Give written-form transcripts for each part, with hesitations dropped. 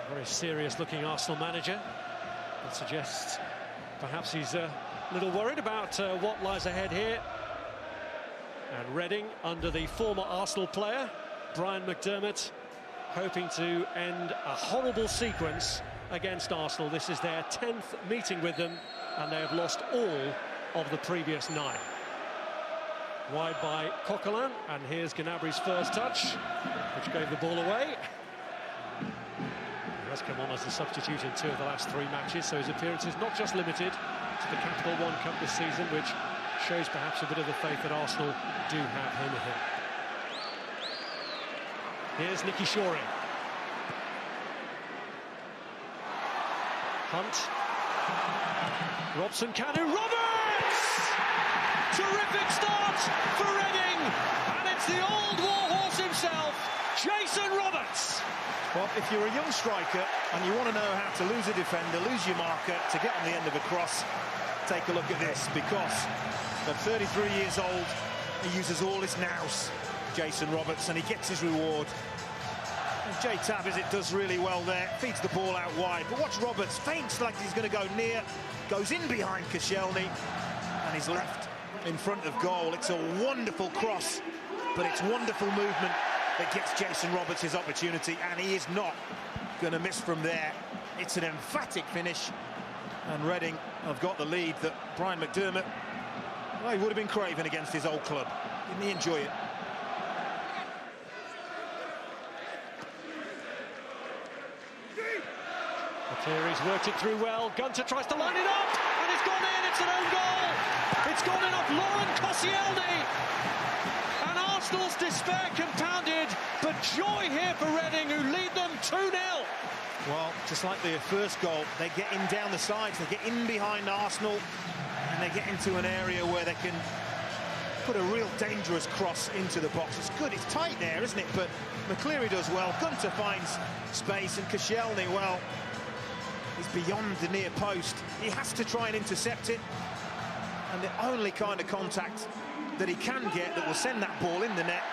Very serious-looking Arsenal manager. That suggests perhaps he's a little worried about what lies ahead here. And Reading, under the former Arsenal player, Brian McDermott, hoping to end a horrible sequence against Arsenal. This is their 10th meeting with them, and they have lost all of the previous 9. Wide by Coquelin, and here's Gnabry's first touch, which gave the ball away. He has come on as a substitute in 2 of the last 3 matches, so his appearance is not just limited to the Capital One Cup this season, which shows perhaps a bit of the faith that Arsenal do have in him. Here's Nicky Shorey. Hunt. Robson Kanu. Roberts! Terrific start for Reading, and it's the old warhorse himself, Jason Roberts. Well, if you're a young striker and you want to know how to lose a defender, lose your marker, to get on the end of a cross, take a look at this, because at 33 years old, he uses all his nous, Jason Roberts, and he gets his reward. And Jay Tabizit does really well there, feeds the ball out wide, but watch Roberts, feints like he's going to go near, goes in behind Koscielny, and he's left in front of goal. It's a wonderful cross, but it's wonderful movement that gets Jason Roberts his opportunity, and he is not going to miss from there. It's an emphatic finish, and Reading have got the lead that Brian McDermott, well, he would have been craving against his old club. Didn't he enjoy it? McCleary's worked it through well. Gunter tries to line it up, and it's gone in. It's an own goal. It's gone in off Laurent Koscielny. And Arsenal's despair compounded, but joy here for Reading, who lead them 2-0. Well, just like the first goal, they get in down the sides, they get in behind Arsenal, and they get into an area where they can put a real dangerous cross into the box. It's good, it's tight there, isn't it? But McCleary does well, Gunter finds space, and Koscielny, well, he's beyond the near post. He has to try and intercept it, and the only kind of contact that he can get that will send that ball in the net,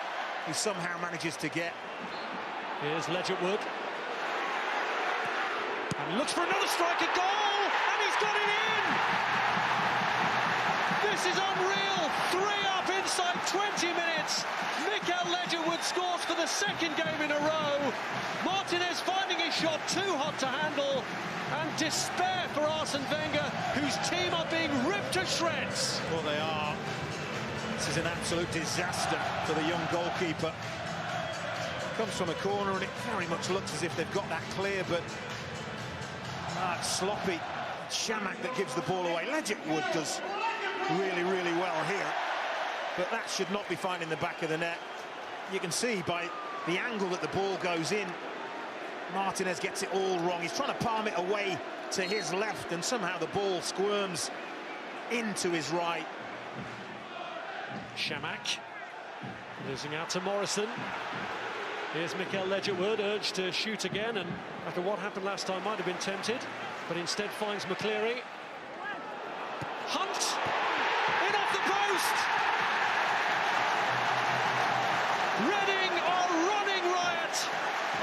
he somehow manages to get. Here's Ledgerwood. And looks for another strike at goal, and he's got it in! This is unreal! 3 up inside 20 minutes. Mikael Ledgerwood scores for the 2nd game in a row. Martinez finding his shot too hot to handle, and despair for Arsene Wenger, whose team are being ripped to shreds. Well, they are. This is an absolute disaster for the young goalkeeper. Comes from a corner, and it very much looks as if they've got that clear, but sloppy. Chamakh that gives the ball away. Ledgerwood does really, really well here, but that should not be finding the back of the net. You can see by the angle that the ball goes in, Martinez gets it all wrong. He's trying to palm it away to his left, and somehow the ball squirms into his right. Chamakh losing out to Morrison. Here's Mikael Ledgerwood, urged to shoot again, and after what happened last time might have been tempted, but instead finds McCleary. Hunt! In off the post! Reading are running riot!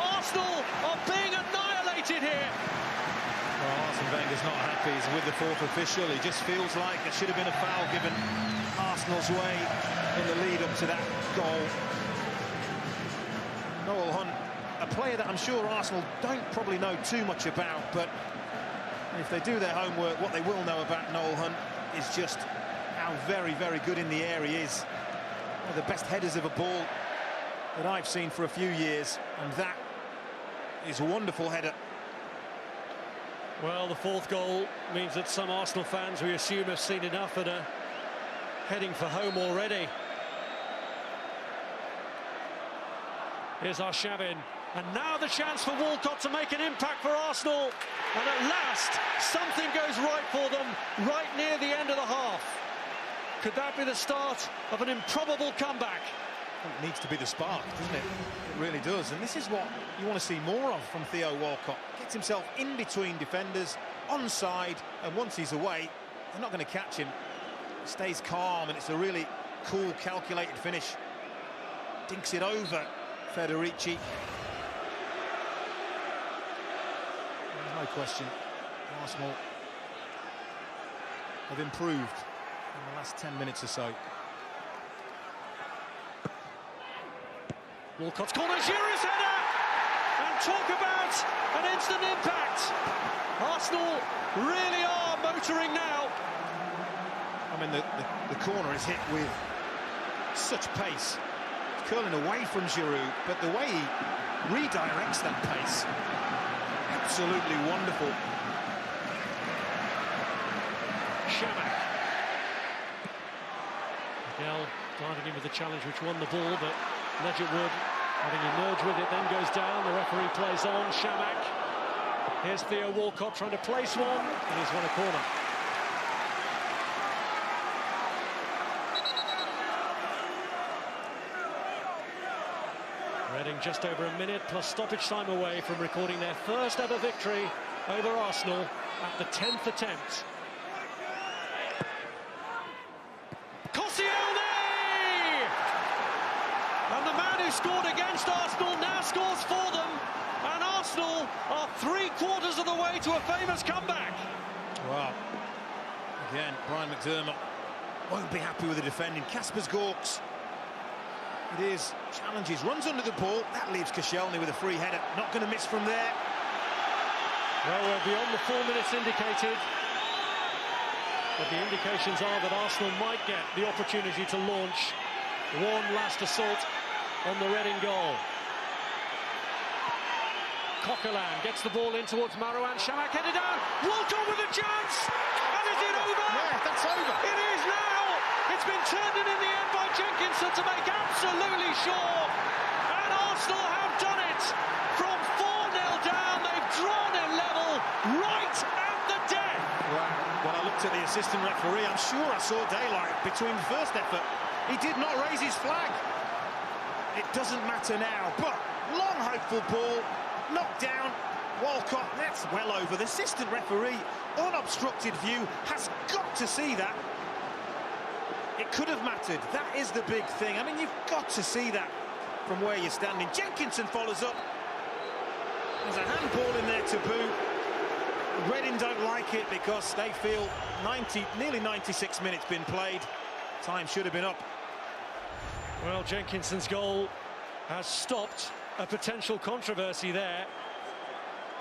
Arsenal are being annihilated here! Well, Arsene Wenger's not happy. He's with the 4th official. He just feels like there should have been a foul given Arsenal's way in the lead up to that goal. Noel Hunt, a player that I'm sure Arsenal don't probably know too much about, but if they do their homework, what they will know about Noel Hunt is just how very, very good in the air he is. One of the best headers of a ball that I've seen for a few years, and that is a wonderful header. Well, the 4th goal means that some Arsenal fans, we assume, have seen enough and are heading for home already. Here's Arshavin, and now the chance for Walcott to make an impact for Arsenal, and at last something goes right for them right near the end of the half. Could that be the start of an improbable comeback? It needs to be the spark, doesn't it? It really does, and this is what you want to see more of from Theo Walcott. Gets himself in between defenders, onside, and once he's away, they're not going to catch him. He stays calm, and it's a really cool, calculated finish. Dinks it over Federici. question. Arsenal have improved in the last 10 minutes or so. Walcott's corner, Giroud's header! And talk about an instant impact! Arsenal really are motoring now. I mean, the corner is hit with such pace. It's curling away from Giroud, but the way he redirects that pace, absolutely wonderful. Chamakh. Miguel diving in with the challenge which won the ball, but Ledgerwood, having emerged with it, then goes down. The referee plays on. Chamakh. Here's Theo Walcott trying to place one, and he's won a corner. Reading just over a minute plus stoppage time away from recording their first ever victory over Arsenal at the 10th attempt. And the man who scored against Arsenal now scores for them, and Arsenal are 3/4 of the way to a famous comeback. Wow. Again, Brian McDermott won't be happy with the defending. Kaspers Gorks. It is. Challenges, runs under the ball. That leaves Koscielny with a free header. Not going to miss from there. Well, we're beyond the 4 minutes indicated. But the indications are that Arsenal might get the opportunity to launch one last assault on the Reading goal. Coquelin gets the ball in towards Marouane. Chamakh headed down. Walcott with a chance. And is it over? Yeah, that's over. It is now. It's been turned in the end by Jenkinson to make absolutely sure. And Arsenal have done it. From 4-0 down, they've drawn it level right at the death. Well, when I looked at the assistant referee, I'm sure I saw daylight between the first effort. He did not raise his flag. It doesn't matter now, but long hopeful ball, knocked down. Walcott, that's well over. The assistant referee, unobstructed view, has got to see that. It could have mattered. That is the big thing. I mean, you've got to see that from where you're standing. Jenkinson follows up. There's a handball in there to boot. Reading don't like it because they feel nearly 96 minutes been played. Time should have been up. Well, Jenkinson's goal has stopped a potential controversy there,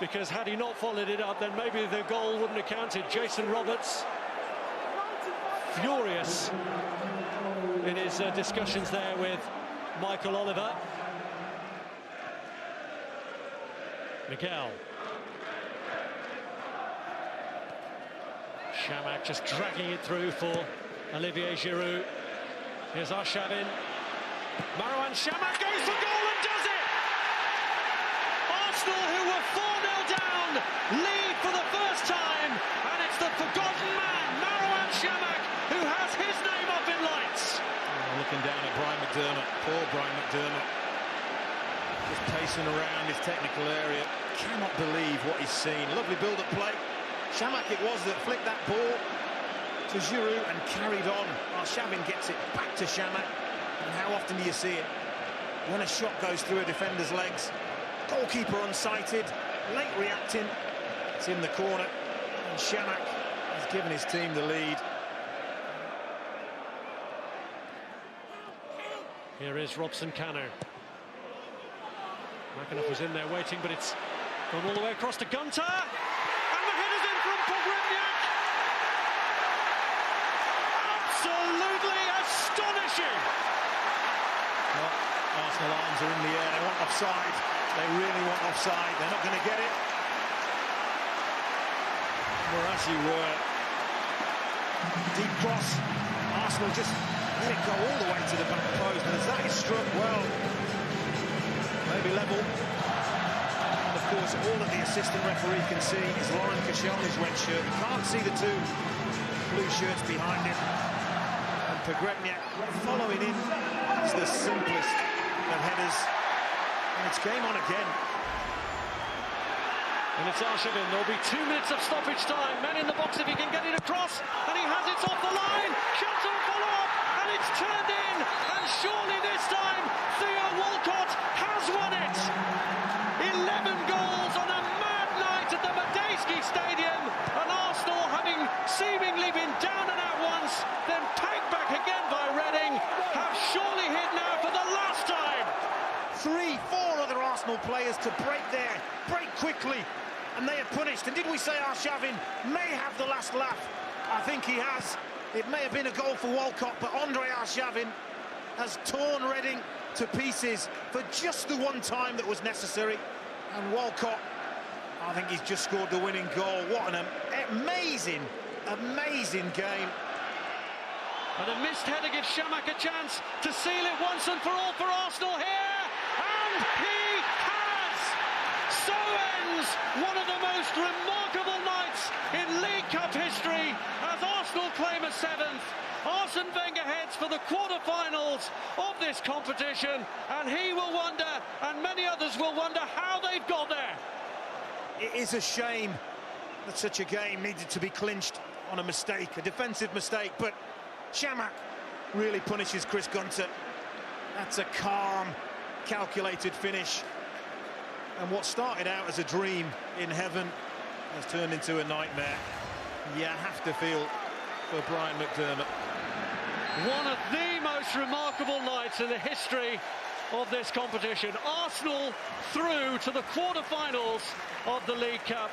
because had he not followed it up, then maybe the goal wouldn't have counted. Jason Roberts, furious in his discussions there with Michael Oliver. Miguel. Chamakh just dragging it through for Olivier Giroud. Here's Arshavin. Marouane Chamakh goes for goal and does it! Arsenal, who were 4-0 down, lead for the first time, and it's the forgotten man, Marouane Chamakh, who has his name up in lights. Oh, looking down at Brian McDermott, poor Brian McDermott. Just pacing around his technical area. Cannot believe what he's seen. Lovely build-up play. Chamakh it was that flicked that ball to Giroud and carried on. Arshavin gets it back to Chamakh. And how often do you see it? When a shot goes through a defender's legs, goalkeeper unsighted, late reacting, it's in the corner, and Chamakh has given his team the lead. Here is Robson Kanu. McAnuff was in there waiting, but it's gone all the way across to Gunter. And the header's in from Pogrebniak. Absolutely astonishing. Well, Arsenal arms are in the air. They want offside. They really want offside. They're not going to get it. Mourassi were. Deep cross. Arsenal just let it go all the way to the back post. And as that is struck, well, maybe level. And of course, all that the assistant referee can see is Laurent Koscielny's red shirt. You can't see the two blue shirts behind him. And Pogrebniak following in is the simplest of headers. And it's game on again. And it's Arshavin. There'll be 2 minutes of stoppage time. Men in the box if he can get it across. And he has it off the line. Shots on follow-up. And it's turned in. And surely this time, Theo Walcott has won it. 11 goals on a mad night at the Madejski players to break quickly, and they are punished. And did we say Arshavin may have the last laugh? I think he has. It may have been a goal for Walcott, but Andre Arshavin has torn Reading to pieces for just the one time that was necessary. And Walcott, I think he's just scored the winning goal. What an amazing game. And a missed header gives Chamakh a chance to seal it once and for all for Arsenal here. And he has! So ends one of the most remarkable nights in League Cup history as Arsenal claim a 7th. Arsene Wenger heads for the quarter-finals of this competition, and he will wonder, and many others will wonder, how they've got there. It is a shame that such a game needed to be clinched on a mistake, a defensive mistake, but Chamakh really punishes Chris Gunter. That's a calm, calculated finish. And what started out as a dream in heaven has turned into a nightmare. You have to feel for Brian McDermott. One of the most remarkable nights in the history of this competition. Arsenal through to the quarter-finals of the League Cup,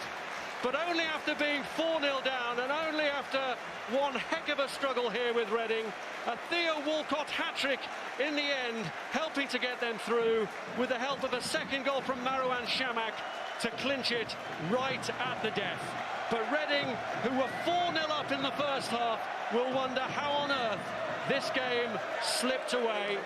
but only after being 4-0 down and only after one heck of a struggle here with Reading. A Theo Walcott hat-trick in the end, helping to get them through with the help of a second goal from Marouane Chamakh to clinch it right at the death. But Reading, who were 4-0 up in the first half, will wonder how on earth this game slipped away.